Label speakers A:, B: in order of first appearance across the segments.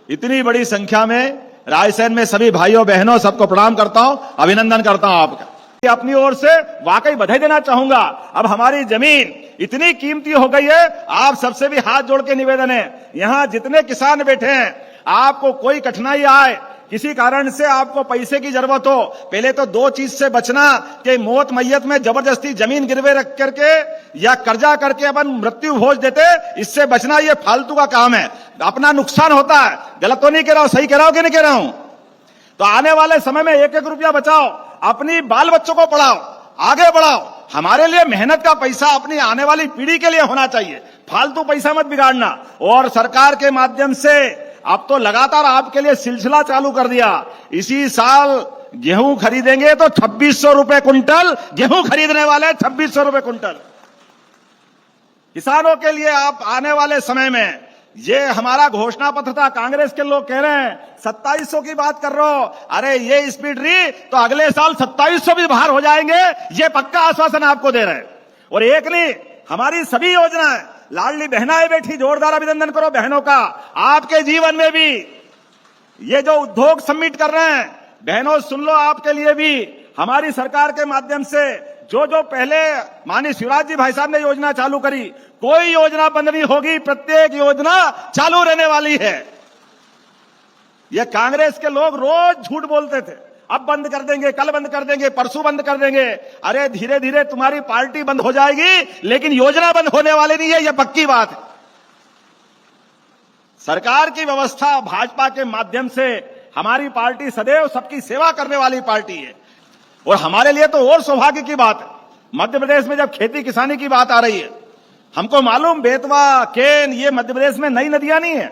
A: इतनी बड़ी संख्या में रायसेन में सभी भाइयों बहनों सबको प्रणाम करता हूं, अभिनंदन करता हूं आपका। अपनी ओर से वाकई बधाई देना चाहूंगा। अब हमारी जमीन इतनी कीमती हो गई है, आप सबसे भी हाथ जोड़ के निवेदन है, यहां जितने किसान बैठे हैं, आपको कोई कठिनाई आए, किसी कारण से आपको पैसे की जरूरत हो, पहले तो दो चीज से बचना कि मौत मैयत में जबरदस्ती जमीन गिरवे रख करके या कर्जा करके अपन मृत्यु भोज देते, इससे बचना। ये फालतू का काम है, अपना नुकसान होता है। गलत तो नहीं कह रहा हूं, सही कह रहा हूं कि नहीं कह रहा हूं? तो आने वाले समय में एक एक रुपया बचाओ, अपनी बाल बच्चों को पढ़ाओ, आगे बढ़ाओ। हमारे लिए मेहनत का पैसा अपनी आने वाली पीढ़ी के लिए होना चाहिए, फालतू पैसा मत बिगाड़ना। और सरकार के माध्यम से अब तो लगातार आपके लिए सिलसिला चालू कर दिया। इसी साल गेहूं खरीदेंगे तो 2600 रुपए कुंटल गेहूं खरीदने वाले, 2600 रुपए कुंटल। किसानों के लिए आप आने वाले समय में, ये हमारा घोषणा पत्र था, कांग्रेस के लोग कह रहे हैं 2700 की बात कर रहे हो, अरे ये स्पीड रही तो अगले साल 2700 भी बाहर हो जाएंगे, ये पक्का आश्वासन आपको दे रहे हैं। और एक नहीं, हमारी सभी योजनाएं, लाडली बहनाएं बैठी, जोरदार अभिनंदन करो बहनों का। आपके जीवन में भी ये जो उद्योग सबमिट कर रहे हैं, बहनों सुन लो, आपके लिए भी हमारी सरकार के माध्यम से जो जो पहले माननीय शिवराज जी भाई साहब ने योजना चालू करी, कोई योजना बंद नहीं होगी, प्रत्येक योजना चालू रहने वाली है। ये कांग्रेस के लोग रोज झूठ बोलते थे, अब बंद कर देंगे, कल बंद कर देंगे, परसों बंद कर देंगे। अरे धीरे धीरे तुम्हारी पार्टी बंद हो जाएगी, लेकिन योजना बंद होने वाली नहीं है, यह पक्की बात है। सरकार की व्यवस्था भाजपा के माध्यम से, हमारी पार्टी सदैव सबकी सेवा करने वाली पार्टी है। और हमारे लिए तो और सौभाग्य की बात है, मध्य प्रदेश में जब खेती किसानी की बात आ रही है, हमको मालूम बेतवा, केन, ये मध्य प्रदेश में नई नदियां नहीं है,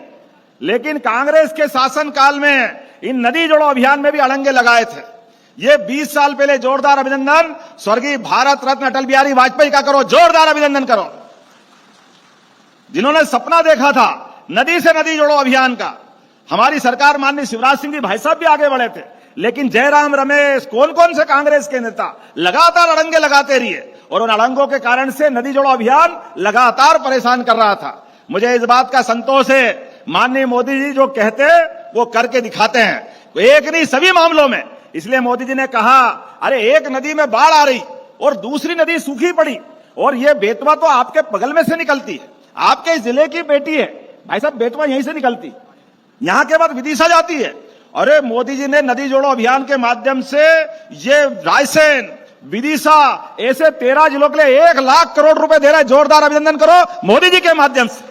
A: लेकिन कांग्रेस के शासन काल में इन नदी जोड़ो अभियान में भी अड़ंगे लगाए थे। ये 20 साल पहले, जोरदार अभिनंदन स्वर्गीय भारत रत्न अटल बिहारी वाजपेयी का करो, जोरदार अभिनंदन करो, जिन्होंने सपना देखा था नदी से नदी जोड़ो अभियान का। हमारी सरकार माननीय शिवराज सिंह जी भाई साहब भी आगे बढ़े थे, लेकिन जयराम रमेश, कौन कौन से कांग्रेस के नेता लगातार अड़ंगे लगाते रहिए, और उन अड़ंगों के कारण से नदी जोड़ो अभियान लगातार परेशान कर रहा था। मुझे इस बात का संतोष है, माननीय मोदी जी जो कहते वो करके दिखाते हैं, एक नहीं सभी मामलों में। इसलिए मोदी जी ने कहा, अरे एक नदी में बाढ़ आ रही और दूसरी नदी सूखी पड़ी, और ये बेतवा तो आपके बगल में से निकलती है, आपके जिले की बेटी है भाई साहब, बेतवा यहीं से निकलती, यहां के बाद विदिशा जाती है। अरे मोदी जी ने नदी जोड़ो अभियान के माध्यम से ये रायसेन, विदिशा, ऐसे 13 जिलों के लिए 1 लाख करोड़ रुपए दे रहा है। जोरदार अभिनंदन करो मोदी जी के माध्यम से।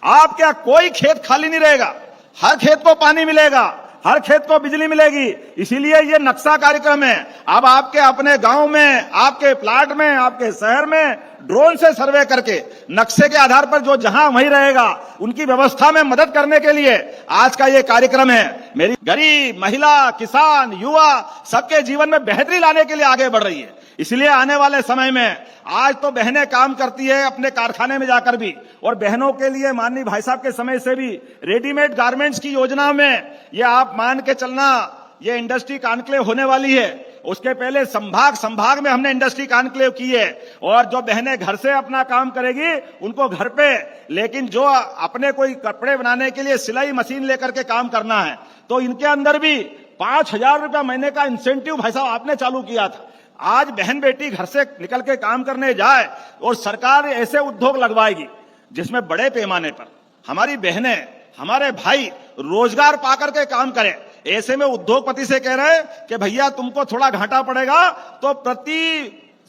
A: आपका कोई खेत खाली नहीं रहेगा, हर खेत को पानी मिलेगा, हर खेत को बिजली मिलेगी। इसीलिए ये नक्शा कार्यक्रम है। अब आपके अपने गांव में, आपके प्लाट में, आपके शहर में ड्रोन से सर्वे करके नक्शे के आधार पर जो जहां वहीं रहेगा, उनकी व्यवस्था में मदद करने के लिए आज का ये कार्यक्रम है। मेरी गरीब, महिला, किसान, युवा सबके जीवन में बेहतरी लाने के लिए आगे बढ़ रही है। इसलिए आने वाले समय में, आज तो बहनें काम करती है अपने कारखाने में जाकर भी, और बहनों के लिए माननीय भाई साहब के समय से भी रेडीमेड गारमेंट्स की योजना में, ये आप मान के चलना, ये इंडस्ट्री कॉन्क्लेव होने वाली है। उसके पहले संभाग में हमने इंडस्ट्री कॉन्क्लेव की है, और जो बहनें घर से अपना काम करेगी उनको घर पे, लेकिन जो अपने कोई कपड़े बनाने के लिए सिलाई मशीन लेकर के काम करना है, तो इनके अंदर भी 5000 रुपया महीने का इंसेंटिव भाई साहब आपने चालू किया था। आज बहन बेटी घर से निकल के काम करने जाए, और सरकार ऐसे उद्योग लगवाएगी जिसमें बड़े पैमाने पर हमारी बहनें, हमारे भाई रोजगार पाकर के काम करें। ऐसे में उद्योगपति से कह रहे हैं कि भैया तुमको थोड़ा घाटा पड़ेगा, तो प्रति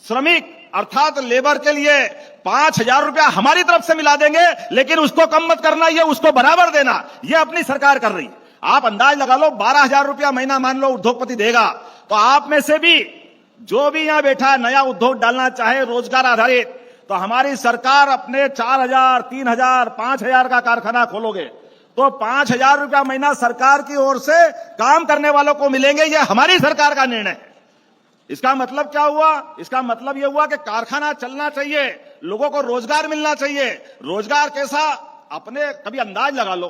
A: श्रमिक अर्थात लेबर के लिए 5000 रुपया हमारी तरफ से मिला देंगे, लेकिन उसको कम मत करना, ये उसको बराबर देना, ये अपनी सरकार कर रही है। आप अंदाज लगा लो, 12,000 रुपया महीना मान लो उद्योगपति देगा, तो आप में से भी जो भी यहां बैठा नया उद्योग डालना चाहे रोजगार आधारित, तो हमारी सरकार अपने 4000, 3000, 5000 का कारखाना खोलोगे तो 5000 रुपया महीना सरकार की ओर से काम करने वालों को मिलेंगे। ये हमारी सरकार का निर्णय है। इसका मतलब क्या हुआ? इसका मतलब यह हुआ कि कारखाना चलना चाहिए, लोगों को रोजगार मिलना चाहिए। रोजगार कैसा? अपने कभी अंदाज लगा लो,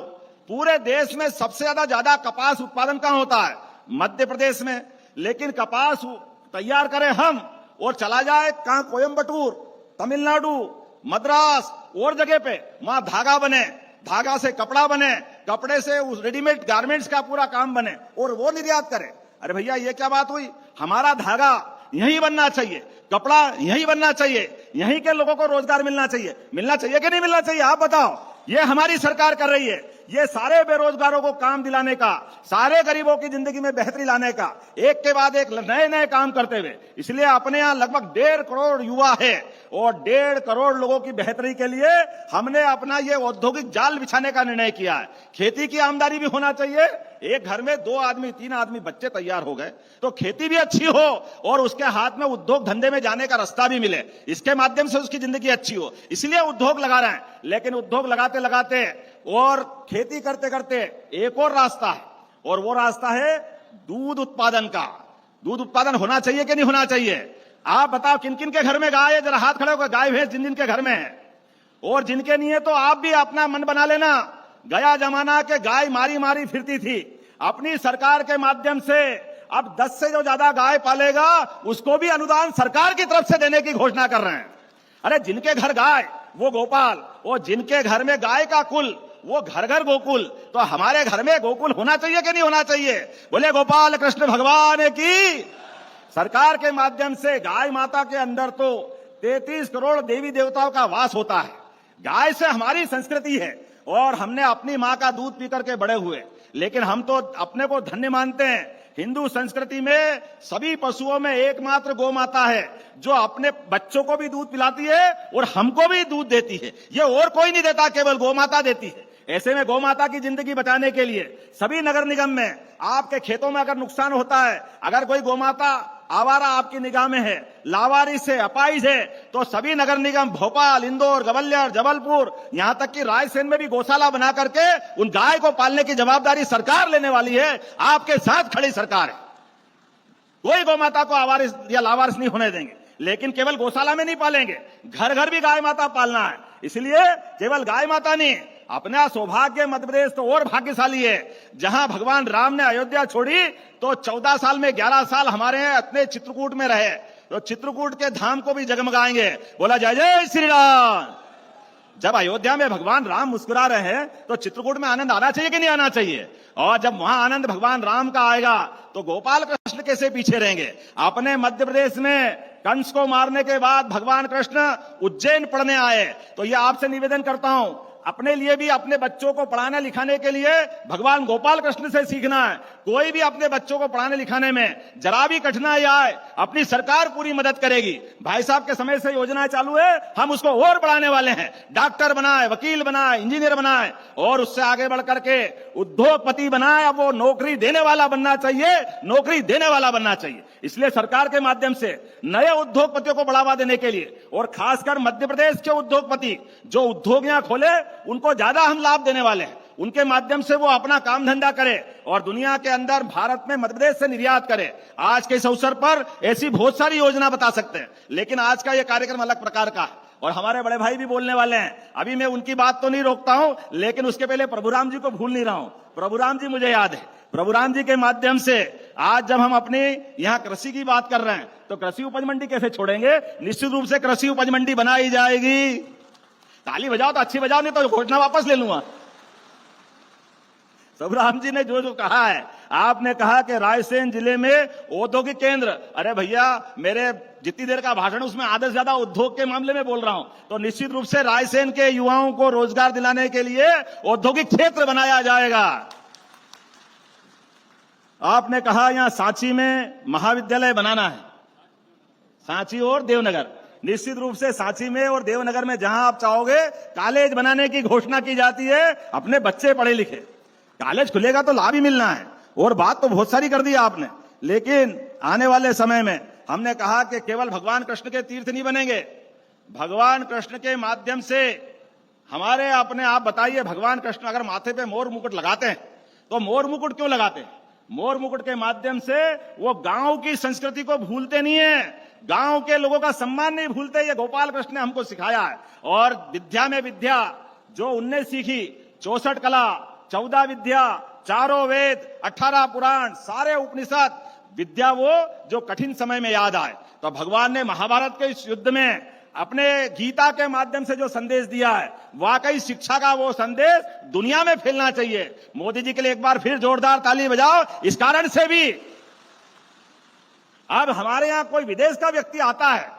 A: पूरे देश में सबसे ज्यादा कपास उत्पादन कहां होता है? मध्य प्रदेश में। लेकिन कपास तैयार करें हम और चला जाए कहां? कोयंबटूर, तमिलनाडु, मद्रास और जगह पे, वहां धागा बने, धागा से कपड़ा बने, कपड़े से उस रेडीमेड गारमेंट्स का पूरा काम बने और वो निर्यात करें। अरे भैया ये क्या बात हुई? हमारा धागा यहीं बनना चाहिए, कपड़ा यहीं बनना चाहिए, यहीं के लोगों को रोजगार मिलना चाहिए। मिलना चाहिए कि नहीं मिलना चाहिए? आप बताओ। ये हमारी सरकार कर रही है। ये सारे बेरोजगारों को काम दिलाने का, सारे गरीबों की जिंदगी में बेहतरी लाने का, एक के बाद एक नए नए काम करते हुए। इसलिए अपने यहां लगभग 1.5 करोड़ युवा है और 1.5 करोड़ लोगों की बेहतरी के लिए हमने अपना ये औद्योगिक जाल बिछाने का निर्णय किया है। खेती की आमदनी भी होना चाहिए। एक घर में 2 आदमी 3 आदमी बच्चे तैयार हो गए तो खेती भी अच्छी हो और उसके हाथ में उद्योग धंधे में जाने का रास्ता भी मिले, इसके माध्यम से उसकी जिंदगी अच्छी हो। इसलिए उद्योग लगा रहे हैं। लेकिन उद्योग लगाते लगाते और खेती करते करते एक और रास्ता है, और वो रास्ता है दूध उत्पादन का। दूध उत्पादन होना चाहिए कि नहीं होना चाहिए? आप बताओ किन किन के घर में गाय है? जरा हाथ खड़े होकर गाय भैंस जिन जिन के घर में है, और जिनके नहीं है तो आप भी अपना मन बना लेना। गया जमाना के गाय मारी मारी फिरती थी। अपनी सरकार के माध्यम से अब 10 से जो ज्यादा गाय पालेगा उसको भी अनुदान सरकार की तरफ से देने की घोषणा कर रहे हैं। अरे जिनके घर गाय वो गोपाल, और जिनके घर में गाय का कुल वो घर घर गोकुल। तो हमारे घर में गोकुल होना चाहिए कि नहीं होना चाहिए? बोले गोपाल कृष्ण भगवान की। सरकार के माध्यम से गाय माता के अंदर तो 33 करोड़ देवी देवताओं का वास होता है। गाय से हमारी संस्कृति है और हमने अपनी मां का दूध पी करके बड़े हुए। लेकिन हम तो अपने को धन्य मानते हैं। हिंदू संस्कृति में सभी पशुओं में एकमात्र गौ माता है जो अपने बच्चों को भी दूध पिलाती है और हमको भी दूध देती है। ये और कोई नहीं देता, केवल गौ माता देती है। ऐसे में गौ माता की जिंदगी बचाने के लिए सभी नगर निगम में आपके खेतों में अगर नुकसान होता है, अगर कोई गौ माता आवारा आपकी निगाह में है, लावारिस है, अपाहिज है, तो सभी नगर निगम भोपाल, इंदौर, ग्वालियर, जबलपुर, यहां तक कि रायसेन में भी गौशाला बना करके उन गाय को पालने की जवाबदारी सरकार लेने वाली है। आपके साथ खड़ी सरकार है। कोई गौ माता को आवारिस या लावारिस नहीं होने देंगे। लेकिन केवल गौशाला में नहीं पालेंगे, घर घर भी गाय माता पालना है। इसलिए केवल गाय माता नहीं, अपना सौभाग्य मध्य प्रदेश तो और भाग्यशाली है। जहां भगवान राम ने अयोध्या छोड़ी तो 14 साल में 11 साल हमारे अपने चित्रकूट में रहे, तो चित्रकूट के धाम को भी जगमगाएंगे। बोला जय जय श्री राम। जब अयोध्या में भगवान राम मुस्कुरा रहे हैं तो चित्रकूट में आनंद आना चाहिए कि नहीं आना चाहिए? और जब वहां आनंद भगवान राम का आएगा तो गोपाल कृष्ण कैसे पीछे रहेंगे? अपने मध्य प्रदेश में कंस को मारने के बाद भगवान कृष्ण उज्जैन पढ़ने आए। तो ये आपसे निवेदन करता हूं, अपने लिए भी अपने बच्चों को पढ़ाने लिखाने के लिए भगवान गोपाल कृष्ण से सीखना है। कोई भी अपने बच्चों को पढ़ाने लिखाने में जरा भी कठिनाई आए, अपनी सरकार पूरी मदद करेगी। भाई साहब के समय से योजना चालू है, हम उसको और बढ़ाने वाले हैं। डॉक्टर बनाए, वकील बनाए, इंजीनियर बनाए और उससे आगे बढ़ करके उद्योगपति बनाए। अब वो नौकरी देने वाला बनना चाहिए, नौकरी देने वाला बनना चाहिए। इसलिए सरकार के माध्यम से नए उद्योगपतियों को बढ़ावा देने के लिए और खासकर मध्य प्रदेश के उद्योगपति जो उद्योग यहां खोले उनको ज्यादा हम लाभ देने वाले हैं। उनके माध्यम से वो अपना काम धंधा करे और दुनिया के अंदर भारत में मध्य प्रदेश से निर्यात करे। आज के इस अवसर पर ऐसी बहुत सारी योजना बता सकते हैं, लेकिन आज का यह कार्यक्रम अलग प्रकार का है और हमारे बड़े भाई भी बोलने वाले हैं। अभी मैं उनकी बात तो नहीं रोकता हूं, लेकिन उसके पहले प्रभुराम जी को भूल नहीं रहा हूं। प्रभुराम जी मुझे याद है, प्रभुराम जी के माध्यम से आज जब हम अपने यहां कृषि की बात कर रहे हैं तो कृषि उपज मंडी कैसे छोड़ेंगे? निश्चित रूप से कृषि उपज मंडी बनाई जाएगी। ताली बजाओ तो अच्छी बजाओ, नहीं तो घोषणा वापस ले लूंगा। प्रभुराम जी ने जो जो कहा है, आपने कहा कि रायसेन जिले में औद्योगिक केंद्र। अरे भैया, मेरे जितनी देर का भाषण उसमें आधे से ज्यादा उद्योग के मामले में बोल रहा हूं। तो निश्चित रूप से रायसेन के युवाओं को रोजगार दिलाने के लिए औद्योगिक क्षेत्र बनाया जाएगा। आपने कहा यहां सांची में महाविद्यालय बनाना है, सांची और देवनगर। निश्चित रूप से सांची में और देवनगर में जहां आप चाहोगे कॉलेज बनाने की घोषणा की जाती है। अपने बच्चे पढ़े लिखे, कॉलेज खुलेगा तो लाभ ही मिलना है। और बात तो बहुत सारी कर दी आपने, लेकिन आने वाले समय में हमने कहा कि केवल भगवान कृष्ण के तीर्थ नहीं बनेंगे। भगवान कृष्ण के माध्यम से हमारे अपने आप बताइए, भगवान कृष्ण अगर माथे पे मोर मुकुट लगाते हैं तो मोर मुकुट क्यों लगाते हैं? मोर मुकुट के माध्यम से वो गांव की संस्कृति को भूलते नहीं है, गांव के लोगों का सम्मान नहीं भूलते। ये गोपाल कृष्ण ने हमको सिखाया है। और विद्या में विद्या जो उनने सीखी, 64 कला, 14 विद्या, 4 वेद, 18 पुराण, सारे उपनिषद, विद्या वो जो कठिन समय में याद आए। तो भगवान ने महाभारत के इस युद्ध में अपने गीता के माध्यम से जो संदेश दिया है, वाकई शिक्षा का वो संदेश दुनिया में फैलना चाहिए। मोदी जी के लिए एक बार फिर जोरदार ताली बजाओ। इस कारण से भी अब हमारे यहां कोई विदेश का व्यक्ति आता है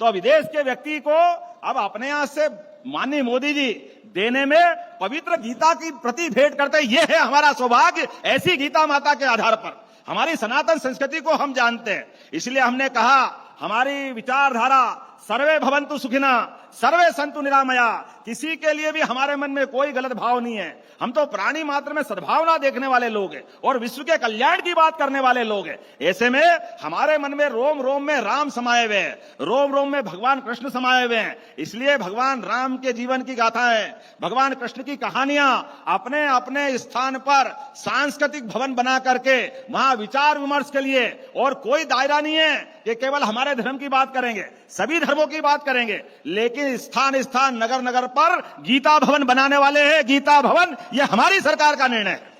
A: तो विदेश के व्यक्ति को अब अपने यहां से माननीय मोदी जी देने में पवित्र गीता की प्रति भेंट करते हैं। यह है हमारा सौभाग्य। ऐसी गीता माता के आधार पर हमारी सनातन संस्कृति को हम जानते हैं। इसलिए हमने कहा हमारी विचारधारा सर्वे भवन्तु सुखिना सर्वे संतु निरामया। किसी के लिए भी हमारे मन में कोई गलत भाव नहीं है। हम तो प्राणी मात्र में सद्भावना देखने वाले लोग हैं और विश्व के कल्याण की बात करने वाले लोग हैं। ऐसे में हमारे मन में रोम रोम में राम समाये हुए हैं, रोम रोम में भगवान कृष्ण समाये हुए हैं। इसलिए भगवान राम के जीवन की गाथाएं, भगवान कृष्ण की कहानियां अपने अपने स्थान पर सांस्कृतिक भवन बना करके वहां विचार विमर्श के लिए, और कोई दायरा नहीं है कि केवल हमारे धर्म की बात करेंगे, सभी धर्मों की बात करेंगे, लेकिन स्थान स्थान नगर नगर पर गीता भवन बनाने वाले हैं। गीता भवन यह हमारी सरकार का निर्णय है।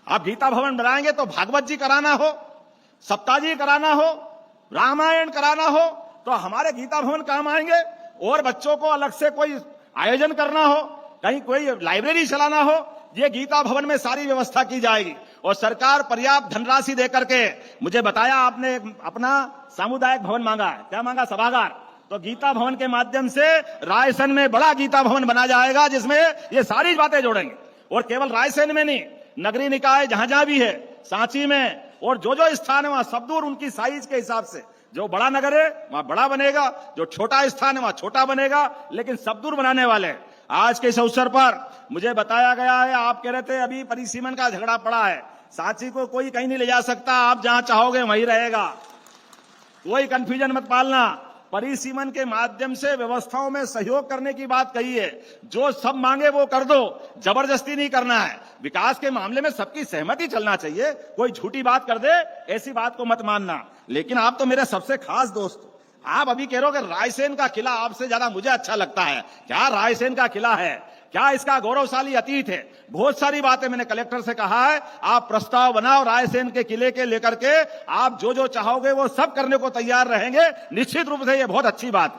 A: आप गीता भवन बनाएंगे तो भागवत जी कराना हो, सप्ताजी कराना हो, रामायण कराना हो तो हमारे गीता भवन काम आएंगे। और बच्चों को अलग से कोई आयोजन करना हो, कहीं कोई लाइब्रेरी चलाना हो, ये गीता भवन में सारी व्यवस्था की जाएगी। और सरकार पर्याप्त धनराशि देकर के, मुझे बताया आपने अपना सामुदायिक भवन मांगा है, क्या मांगा? सभागार। तो गीता भवन के माध्यम से रायसेन में बड़ा गीता भवन बना जाएगा जिसमें ये सारी बातें जोड़ेंगे। और केवल रायसेन में नहीं, नगरीय निकाय जहां जहां भी है, सांची में और जो जो स्थान है वहां सब दूर उनकी साइज के हिसाब से, जो बड़ा नगर है वहां बड़ा बनेगा, जो छोटा स्थान है वहां छोटा बनेगा, लेकिन सब दूर बनाने वाले हैं। आज के इस अवसर पर मुझे बताया गया है, आप कह रहे थे अभी परिसीमन का झगड़ा पड़ा है, सांची को कोई कहीं नहीं ले जा सकता, आप जहां चाहोगे वहीं रहेगा, कोई कंफ्यूजन मत पालना। परिसीमन के माध्यम से व्यवस्थाओं में सहयोग करने की बात कही है, जो सब मांगे वो कर दो, जबरदस्ती नहीं करना है। विकास के मामले में सबकी सहमति चलना चाहिए, कोई झूठी बात कर दे ऐसी बात को मत मानना। लेकिन आप तो मेरे सबसे खास दोस्त हो, आप अभी कह रहे हो कि रायसेन का किला आपसे ज्यादा मुझे अच्छा लगता है। क्या रायसेन का किला है? क्या इसका गौरवशाली अतीत है? बहुत सारी बातें मैंने कलेक्टर से कहा है, आप प्रस्ताव बनाओ रायसेन के किले के लेकर के, आप जो जो चाहोगे वो सब करने को तैयार रहेंगे। निश्चित रूप से ये बहुत अच्छी बात।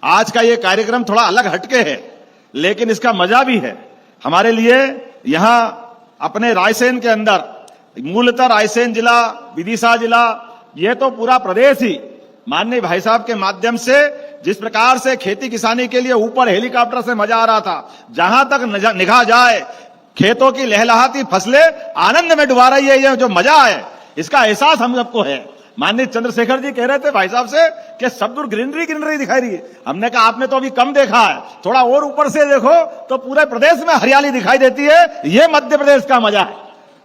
A: आज का ये कार्यक्रम थोड़ा अलग हटके है, लेकिन इसका मजा भी है हमारे लिए। यहां अपने रायसेन के अंदर, मूलतः रायसेन जिला, विदिशा जिला, ये तो पूरा प्रदेश ही माननीय भाई साहब के माध्यम से जिस प्रकार से खेती किसानी के लिए ऊपर हेलीकॉप्टर से मजा आ रहा था, जहां तक निगाह जाए खेतों की लहलहाती फसलें आनंद में डुबा रही है। ये जो मजा है इसका एहसास हम सबको है। माननीय चंद्रशेखर जी कह रहे थे भाई साहब से कि सब दूर ग्रीनरी ग्रीनरी दिखाई रही है। हमने कहा आपने तो अभी कम देखा है, थोड़ा और ऊपर से देखो तो पूरे प्रदेश में हरियाली दिखाई देती है। ये मध्य प्रदेश का मजा है।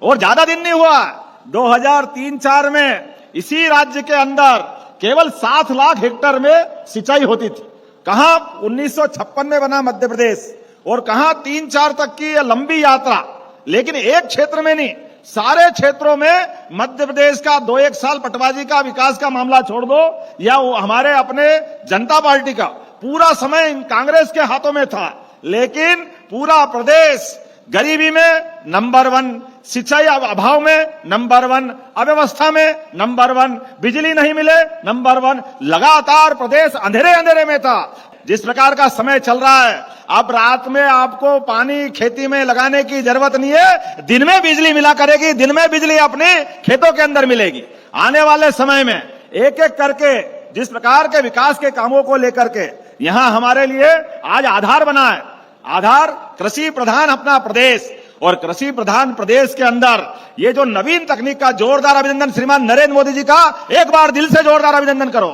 A: और ज्यादा दिन नहीं हुआ, 2003-4 में इसी राज्य के अंदर केवल 7 लाख हेक्टेयर में सिंचाई होती थी। कहां 1956 में बना मध्य प्रदेश, और कहां 3-4 तक की यह लंबी यात्रा। लेकिन एक क्षेत्र में नहीं, सारे क्षेत्रों में मध्य प्रदेश का 2-1 साल पटवाजी का विकास का मामला छोड़ दो, या वो हमारे अपने जनता पार्टी का पूरा समय कांग्रेस के हाथों में था, लेकिन पूरा प्रदेश गरीबी में नंबर 1, सिंचाई अभाव में नंबर 1, अव्यवस्था में नंबर 1, बिजली नहीं मिले नंबर 1, लगातार प्रदेश अंधेरे अंधेरे में था। जिस प्रकार का समय चल रहा है, अब रात में आपको पानी खेती में लगाने की जरूरत नहीं है, दिन में बिजली मिला करेगी, दिन में बिजली अपने खेतों के अंदर मिलेगी। आने वाले समय में एक एक करके जिस प्रकार के विकास के कामों को लेकर के यहां हमारे लिए आज आधार बना है। आधार कृषि प्रधान अपना प्रदेश, और कृषि प्रधान प्रदेश के अंदर ये जो नवीन तकनीक का जोरदार अभिनंदन श्रीमान नरेंद्र मोदी जी का, एक बार दिल से जोरदार अभिनंदन करो।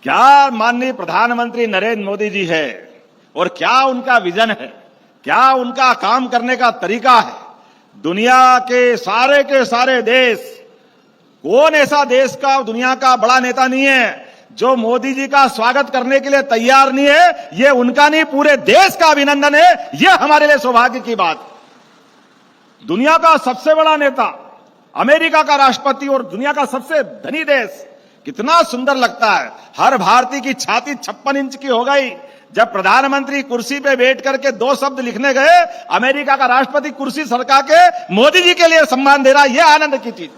A: क्या माननीय प्रधानमंत्री नरेंद्र मोदी जी है, और क्या उनका विजन है, क्या उनका काम करने का तरीका है। दुनिया के सारे देश, कौन ऐसा देश का दुनिया का बड़ा नेता नहीं है जो मोदी जी का स्वागत करने के लिए तैयार नहीं है। ये उनका नहीं, पूरे देश का अभिनंदन है। ये हमारे लिए सौभाग्य की बात। दुनिया का सबसे बड़ा नेता, अमेरिका का राष्ट्रपति और दुनिया का सबसे धनी देश, कितना सुंदर लगता है। हर भारतीय की छाती 56 इंच की हो गई। जब प्रधानमंत्री कुर्सी पे बैठ करके 2 शब्द लिखने गए, अमेरिका का राष्ट्रपति कुर्सी सरका के मोदी जी के लिए सम्मान दे रहा है। यह आनंद की चीज।